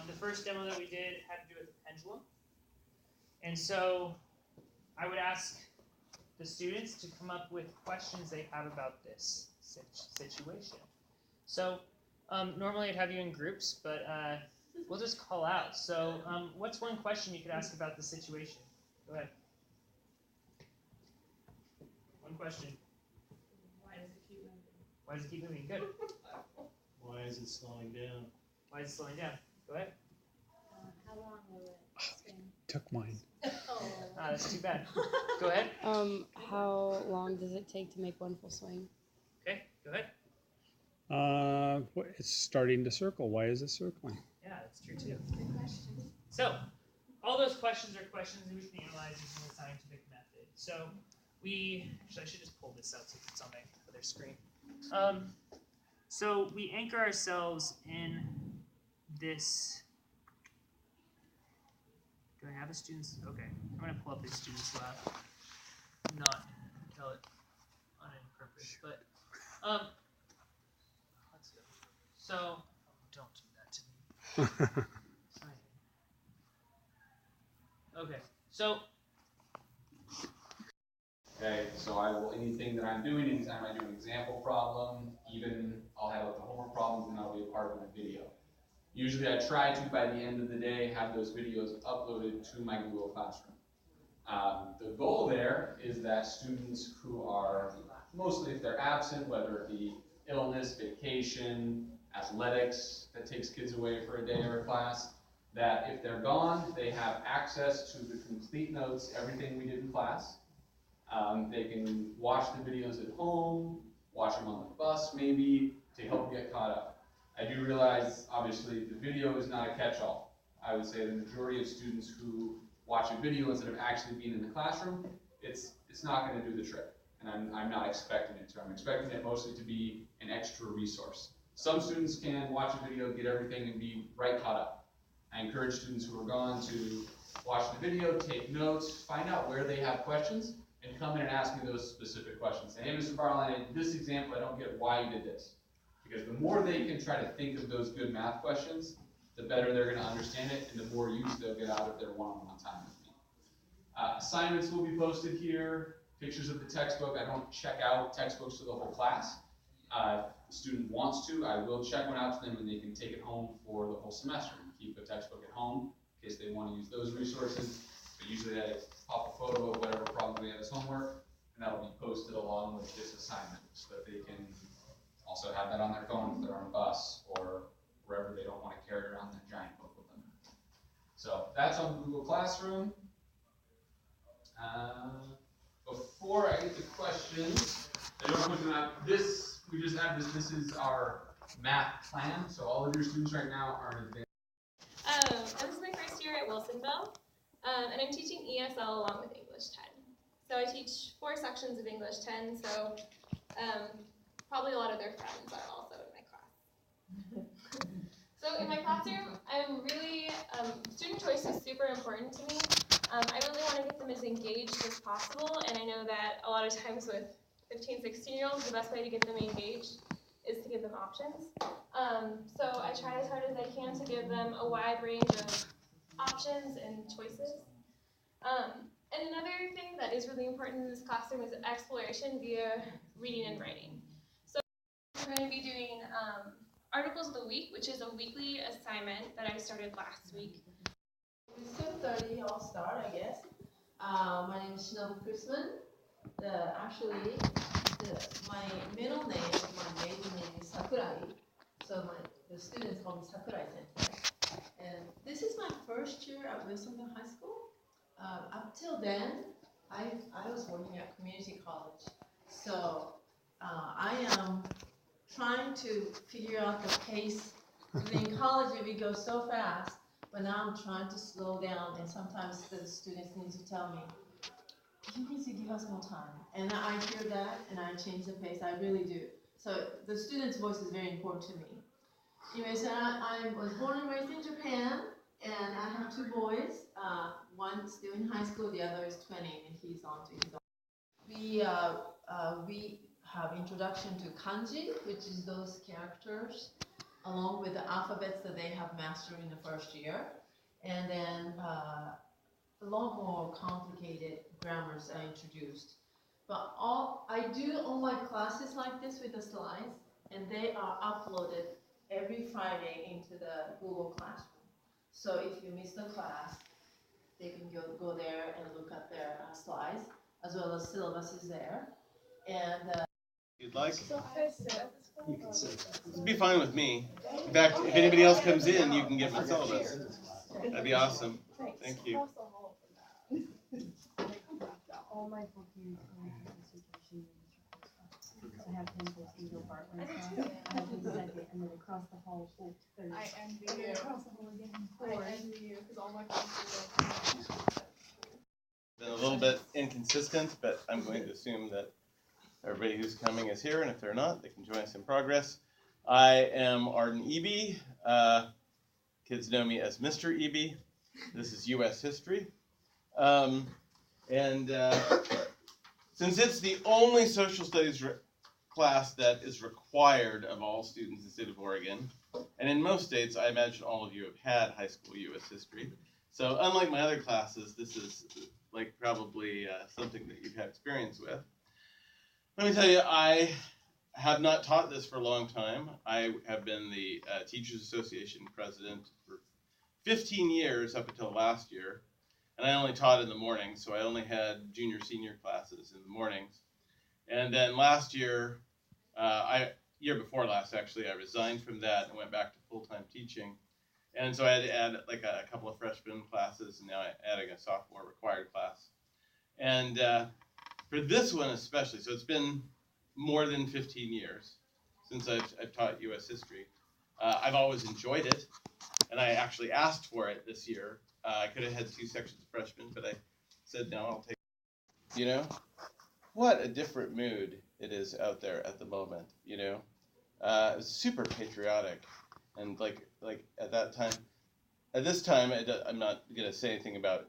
The first demo that we did had to do with the pendulum. And so I would ask the students to come up with questions they have about this situation. So normally I'd have you in groups, but we'll just call out. So what's one question you could ask about the situation? Go ahead. One question. Why does it keep moving? Why does it keep moving? Good. Why is it slowing down? Why is it slowing down? Go ahead. How long will it spin? Took mine. That's too bad. Go ahead. How long does it take to make one full swing? Okay, go ahead. It's starting to circle. Why is it circling? Yeah, that's true too. Good question. So, all those questions are questions that we can analyze using the scientific method. So, I should just pull this out so it's on my other screen. So we anchor ourselves in this. Do I have a student's? Okay, I'm going to pull up a student's lab. Not tell it on purpose, but let's go. So don't do that to me. Okay, so. Okay, so I will, anything that I'm doing, anytime I do an example problem, even I'll have the homework problems and that'll be a part of my video. Usually I try to, by the end of the day, have those videos uploaded to my Google Classroom. The goal there is that students who are, mostly if they're absent, whether it be illness, vacation, athletics that takes kids away for a day or a class, that if they're gone, they have access to the complete notes, everything we did in class. They can watch the videos at home, watch them on the bus maybe, to help get caught up. I do realize, obviously, the video is not a catch-all. I would say the majority of students who watch a video instead of actually being in the classroom, it's not going to do the trick. And I'm not expecting it to. I'm expecting it mostly to be an extra resource. Some students can watch a video, get everything, and be right caught up. I encourage students who are gone to watch the video, take notes, find out where they have questions, and come in and ask me those specific questions. Say, hey, Mr. Barline, in this example, I don't get why you did this. Because the more they can try to think of those good math questions, the better they're going to understand it, and the more use they'll get out of their one-on-one time with me. Assignments will be posted here, pictures of the textbook. I don't check out textbooks to the whole class. If the student wants to, I will check one out to them, and they can take it home for the whole semester and keep a textbook at home in case they want to use those resources. But usually I pop a photo of whatever problem we have as homework, and that'll be posted along with this assignment so that they can also have that on their phone if they're on a bus or wherever they don't want to carry around that giant book with them. So that's on Google Classroom. Before I get to questions, I don't want to out this. We just have this. This is our math plan. So all of your students right now are in advanced. This is my first year at Wilsonville, and I'm teaching ESL along with English 10. So I teach 4 sections of English 10, so probably a lot of their friends are also in my class. So in my classroom, I'm really, student choice is super important to me. I really want to get them as engaged as possible, and I know that a lot of times with 15, 16-year-olds, the best way to get them engaged is to give them options. So I try as hard as I can to give them a wide range of options and choices. And another thing that is really important in this classroom is exploration via reading and writing. So we're going to be doing Articles of the Week, which is a weekly assignment that I started last week. It's 7:30, I'll start, I guess. My name is Sienna Soph. My middle name, my maiden name is Sakurai. So the students call me Sakurai-sensei. And this is my first year at Wilsonville High School. Up till then, I was working at community college. So I am trying to figure out the pace. In college, we go so fast, but now I'm trying to slow down, and sometimes the students need to tell me, you need to give us more time. And I hear that, and I change the pace. I really do. So the student's voice is very important to me. Anyway, so I was born and raised in Japan, and I have 2 boys. One still in high school, the other is 20, and he's on to his own. We have introduction to kanji, which is those characters. along with the alphabets that they have mastered in the first year. And then a lot more complicated grammars are introduced. But I do online classes like this with the slides, and they are uploaded every Friday into the Google Classroom. So if you miss the class, they can go there and look at their slides, as well as syllabus is there. And you'd like, You can sit. it'd be fine with me. In fact, if anybody else comes in, you can get my syllabus. That'd be awesome. Thank you. All my book years going through dissertation I have 10 books in Joe Bartland class. I have been second, and then across the hall, third. I envy And then you. across the hall again, I fourth. envy you because all my classes are. Been a little bit inconsistent, but I'm going to assume that everybody who's coming is here, and if they're not, they can join us in progress. I am Arden Eby. Kids know me as Mr. Eby. This is U.S. history. Since it's the only social studies class that is required of all students in the state of Oregon, and in most states, I imagine all of you have had high school U.S. history. So unlike my other classes, this is like probably something that you've had experience with. Let me tell you, I have not taught this for a long time. I have been the Teachers Association president for 15 years up until last year. And I only taught in the morning, so I only had junior, senior classes in the mornings. And then last year, year before last actually, I resigned from that and went back to full-time teaching. And so I had to add like a couple of freshman classes, and now I'm adding a sophomore required class. And for this one especially, so it's been more than 15 years since I've taught U.S. history. I've always enjoyed it, and I actually asked for it this year. I could have had 2 sections of freshmen, but I said, no, I'll take it. You know, what a different mood it is out there at the moment, you know. It's super patriotic, and like at that time, at this time, I'm not going to say anything about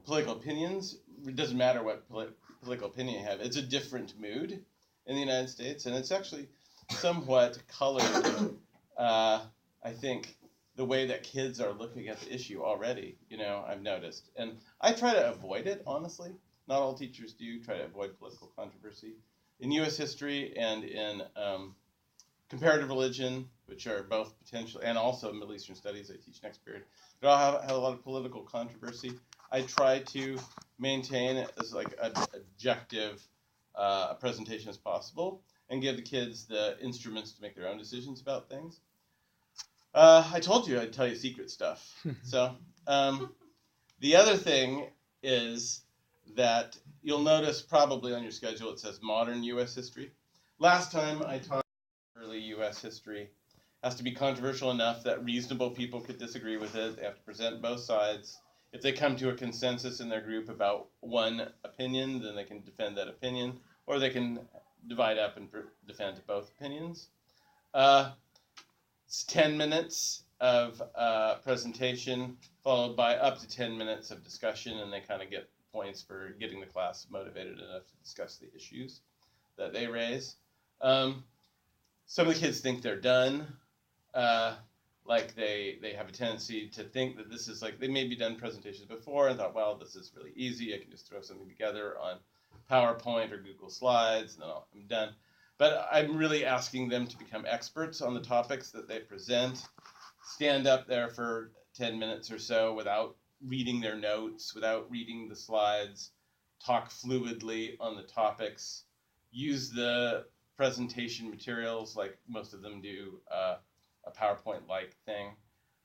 political opinions. It doesn't matter what political opinion you have. It's a different mood in the United States, and it's actually somewhat colored, I think, the way that kids are looking at the issue already, you know, I've noticed. And I try to avoid it, honestly. Not all teachers do try to avoid political controversy. In U.S. history and in comparative religion, which are both potential, and also Middle Eastern studies I teach next period, they all have a lot of political controversy. I try to maintain as like an objective presentation as possible and give the kids the instruments to make their own decisions about things. I told you I'd tell you secret stuff. So the other thing is that you'll notice probably on your schedule it says modern U.S. history. Last time I taught early U.S. history. It has to be controversial enough that reasonable people could disagree with it. They have to present both sides. If they come to a consensus in their group about one opinion, then they can defend that opinion, or they can divide up and defend both opinions. It's 10 minutes of presentation, followed by up to 10 minutes of discussion, and they kind of get points for getting the class motivated enough to discuss the issues that they raise. Some of the kids think they're done, like they have a tendency to think that this is like, they maybe done presentations before and thought, well, this is really easy, I can just throw something together on PowerPoint or Google Slides, and then I'm done. But I'm really asking them to become experts on the topics that they present, stand up there for 10 minutes or so without reading their notes, without reading the slides, talk fluidly on the topics, use the presentation materials like most of them do, a PowerPoint-like thing.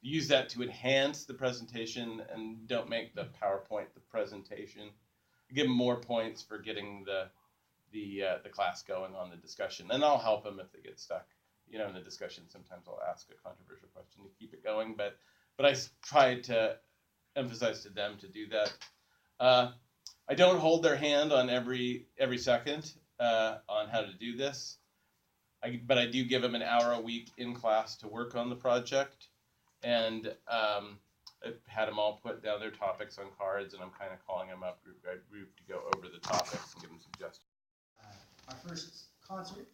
Use that to enhance the presentation and don't make the PowerPoint the presentation. Give them more points for getting the class going on the discussion. And I'll help them if they get stuck. You know, in the discussion, sometimes I'll ask a controversial question to keep it going, but I try to emphasize to them to do that. I don't hold their hand on every second on how to do this, but I do give them an hour a week in class to work on the project, and I've had them all put down their topics on cards, and I'm kind of calling them up group by group to go over the topics and give them suggestions. Our first concert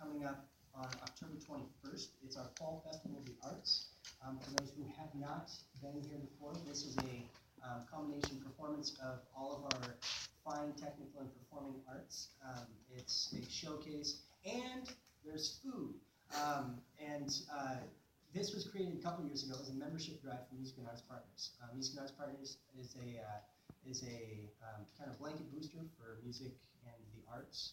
coming up on October 21st. It's our Fall Festival of the Arts. For those who have not been here before, this is a combination performance of all of our fine technical and performing arts. It's a showcase, and there's food. This was created a couple years ago as a membership drive for Music and Arts Partners. Music and Arts Partners is a kind of blanket booster for music and the arts